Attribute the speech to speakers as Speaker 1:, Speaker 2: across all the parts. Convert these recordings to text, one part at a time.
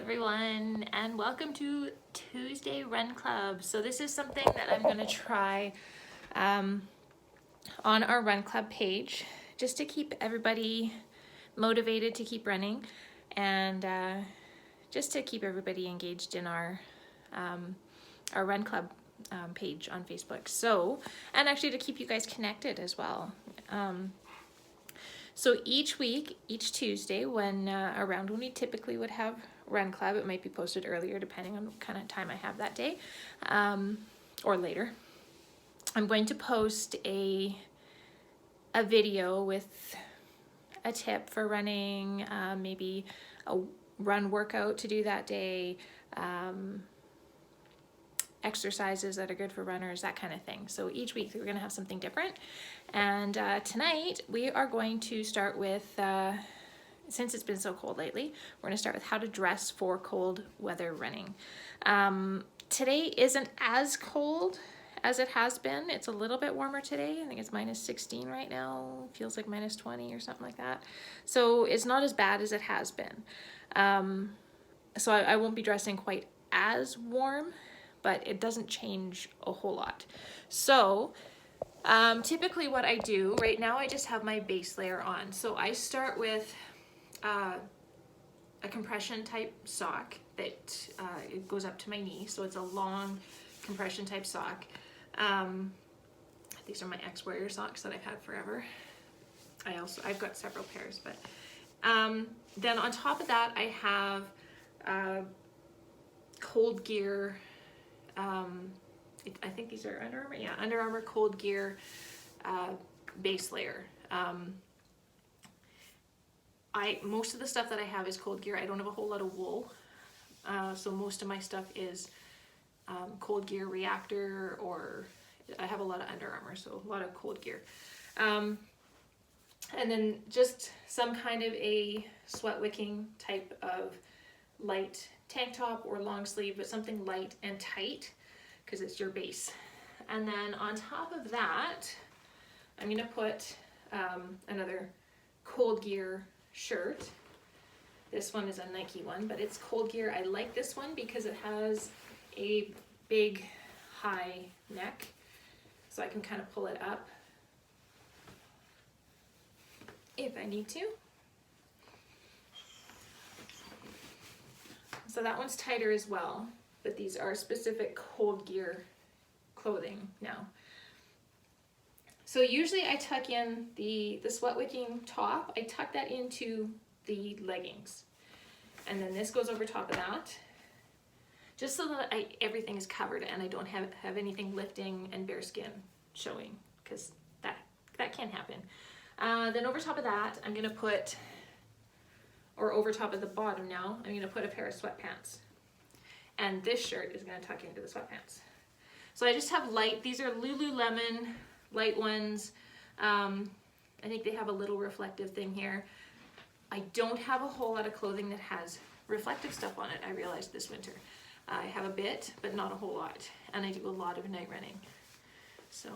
Speaker 1: everyone, and welcome to Tuesday Run Club. So this is something that I'm going to try on our Run Club page, just to keep everybody motivated to keep running, and just to keep everybody engaged in our Run Club page on Facebook. So, and actually to keep you guys connected as well. So each week, each Tuesday, when around when we typically would have Run Club, it might be posted earlier depending on what kind of time I have that day, or later. I'm going to post a video with a tip for running, maybe a run workout to do that day, exercises that are good for runners, that kind of thing. So each week we're going to have something different. And tonight we are going to start with, since it's been so cold lately, we're going to start with how to dress for cold weather running. Today isn't as cold as it has been. It's a little bit warmer today. I think it's minus 16 right now. Feels like minus 20 or something like that. So it's not as bad as it has been. So I won't be dressing quite as warm, but it doesn't change a whole lot. So typically what I do right now, I just have my base layer on. So I start with a compression type sock that it goes up to my knee. So it's a long compression type sock. These are my ex-warrior socks that I've had forever. I've got several pairs, but then on top of that I have Cold Gear. I think these are Under Armour. Yeah, Under Armour Cold Gear base layer. Most of the stuff that I have is Cold Gear. I don't have a whole lot of wool, so most of my stuff is Cold Gear Reactor, or I have a lot of Under Armour, so a lot of Cold Gear. And then just some kind of a sweat wicking type of light tank top or long sleeve, but something light and tight because it's your base. And then on top of that, I'm going to put another Cold Gear shirt. This one is a Nike one, but it's Cold Gear. I like this one because it has a big high neck, so I can kind of pull it up if I need to. So that one's tighter as well, but these are specific Cold Gear clothing now. So usually I tuck in the sweat wicking top, I tuck that into the leggings. And then this goes over top of that, just so that everything is covered and I don't have anything lifting and bare skin showing, because that can happen. Then over top of that, I'm gonna put, or over top of the bottom now, I'm gonna put a pair of sweatpants. And this shirt is gonna tuck into the sweatpants. So I just have light, these are Lululemon light ones. I think they have a little reflective thing here. I don't have a whole lot of clothing that has reflective stuff on it, I realized this winter. I have a bit, but not a whole lot. And I do a lot of night running. So.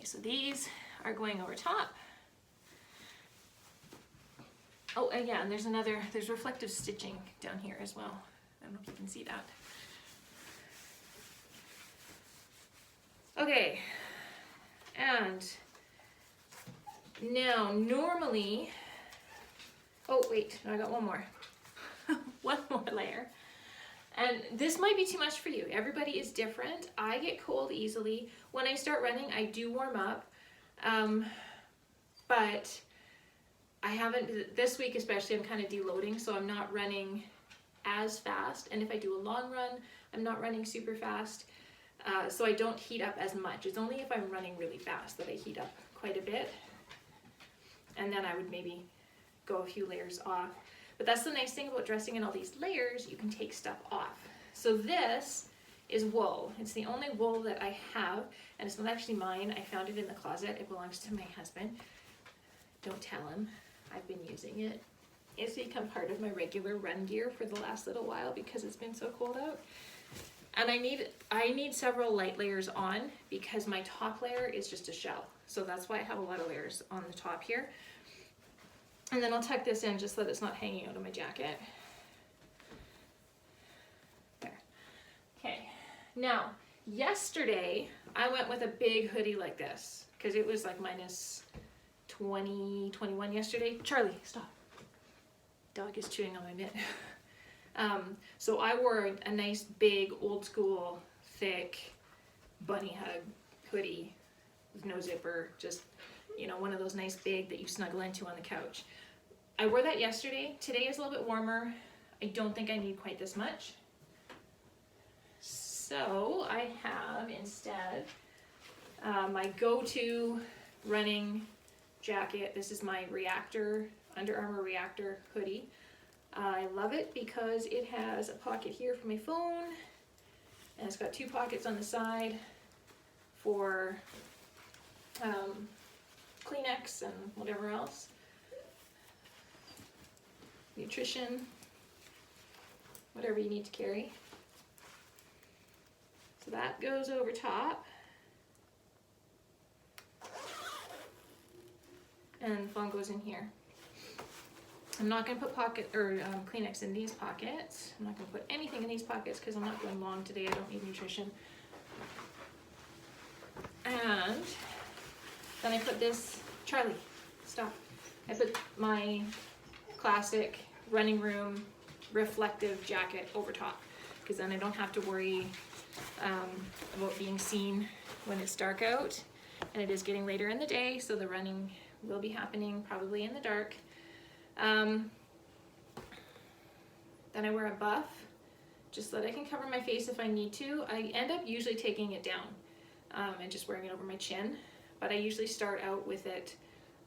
Speaker 1: So these are going over top. Oh, and yeah, and there's reflective stitching down here as well. I don't know if you can see that. Okay, and now normally, oh wait, no, I got one more. One more layer. And this might be too much for you. Everybody is different. I get cold easily. When I start running, I do warm up. But I haven't, this week especially, I'm kind of deloading, so I'm not running as fast. And if I do a long run, I'm not running super fast. So I don't heat up as much. It's only if I'm running really fast that I heat up quite a bit. And then I would maybe go a few layers off. But that's the nice thing about dressing in all these layers, you can take stuff off. So this is wool. It's the only wool that I have, and it's not actually mine. I found it in the closet. It belongs to my husband. Don't tell him. I've been using it. It's become part of my regular run gear for the last little while because it's been so cold out. And I need several light layers on because my top layer is just a shell. So that's why I have a lot of layers on the top here. And then I'll tuck this in just so that it's not hanging out of my jacket. There. Okay. Now, yesterday I went with a big hoodie like this because it was like minus 20, 21 yesterday. Charlie, stop. Dog is chewing on my mitt. So I wore a nice big old school thick bunny hug hoodie with no zipper, just, you know, one of those nice big that you snuggle into on the couch. I wore that yesterday. Today is a little bit warmer. I don't think I need quite this much. So I have instead my go-to running jacket. This is my Reactor, Under Armour Reactor hoodie. I love it because it has a pocket here for my phone, and it's got 2 pockets on the side for Kleenex and whatever else. Nutrition, whatever you need to carry. So that goes over top. And the phone goes in here. I'm not going to put Kleenex in these pockets. I'm not going to put anything in these pockets because I'm not going long today. I don't need nutrition. And then I put this, Charlie, stop. I put my classic running room reflective jacket over top because then I don't have to worry about being seen when it's dark out. And it is getting later in the day, so the running will be happening probably in the dark. Then I wear a buff just so that I can cover my face if I need to. I end up usually taking it down and just wearing it over my chin, but I usually start out with it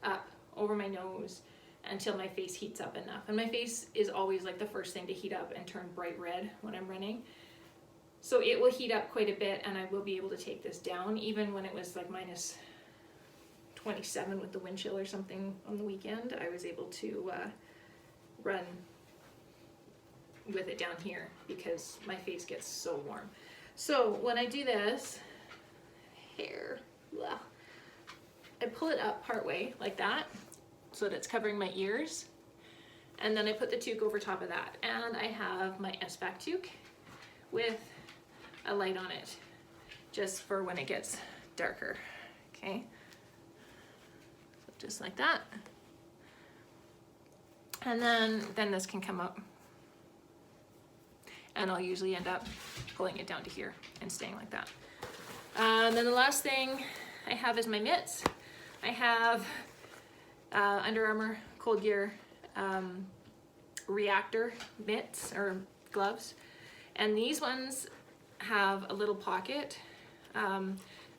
Speaker 1: up over my nose until my face heats up enough. And my face is always like the first thing to heat up and turn bright red when I'm running. So it will heat up quite a bit and I will be able to take this down even when it was like minus 27 with the wind chill or something on the weekend. I was able to run with it down here because my face gets so warm. So when I do this, hair, blah, I pull it up part way like that so that it's covering my ears. And then I put the toque over top of that. And I have my S-Back toque with a light on it just for when it gets darker, okay? So just like that. And then this can come up. And I'll usually end up pulling it down to here and staying like that. And then the last thing I have is my mitts. I have Under Armour Cold Gear Reactor mitts or gloves. And these ones have a little pocket. I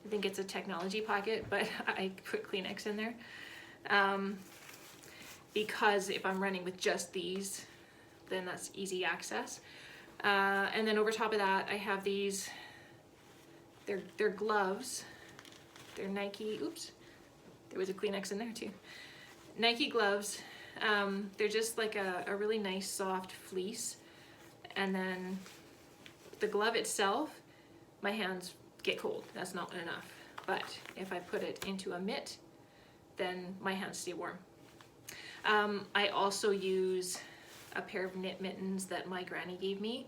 Speaker 1: think it's a technology pocket, but I put Kleenex in there. Because if I'm running with just these, then that's easy access. And then over top of that, I have these, they're gloves. They're Nike, oops, there was a Kleenex in there too. Nike gloves. They're just like a really nice soft fleece. And then the glove itself, my hands get cold. That's not enough. But if I put it into a mitt, then my hands stay warm. I also use a pair of knit mittens that my granny gave me.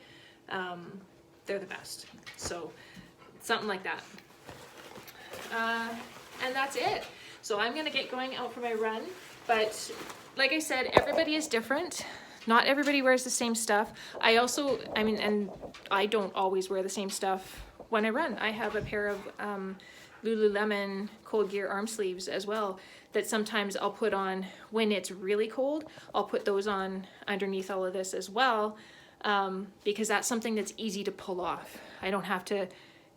Speaker 1: They're the best. So something like that. And that's it. So I'm gonna get going out for my run. But like I said, everybody is different. Not everybody wears the same stuff. And I don't always wear the same stuff when I run. I have a pair of Lululemon Cold Gear arm sleeves as well that sometimes I'll put on when it's really cold. I'll put those on underneath all of this as well because that's something that's easy to pull off. I don't have to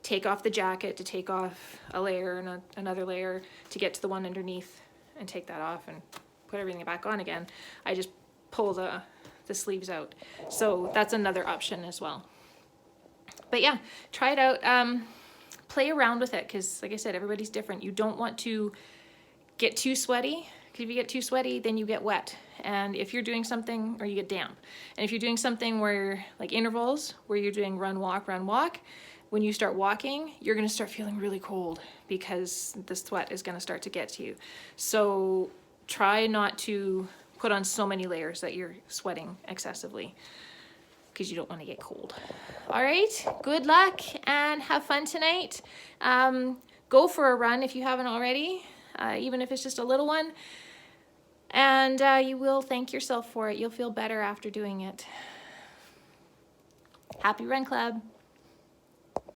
Speaker 1: take off the jacket to take off a layer and another layer to get to the one underneath and take that off and put everything back on again. I just pull the sleeves out. So that's another option as well. But yeah, try it out. Play around with it because like I said, everybody's different. You don't want to get too sweaty If you get too sweaty, then you get wet. And if you're doing something, or you get damp. And if you're doing something where, like intervals, where you're doing run, walk, when you start walking, you're gonna start feeling really cold because the sweat is gonna start to get to you. So try not to put on so many layers that you're sweating excessively because you don't want to get cold. All right, good luck and have fun tonight. Go for a run if you haven't already, even if it's just a little one. And you will thank yourself for it. You'll feel better after doing it. Happy Run Club.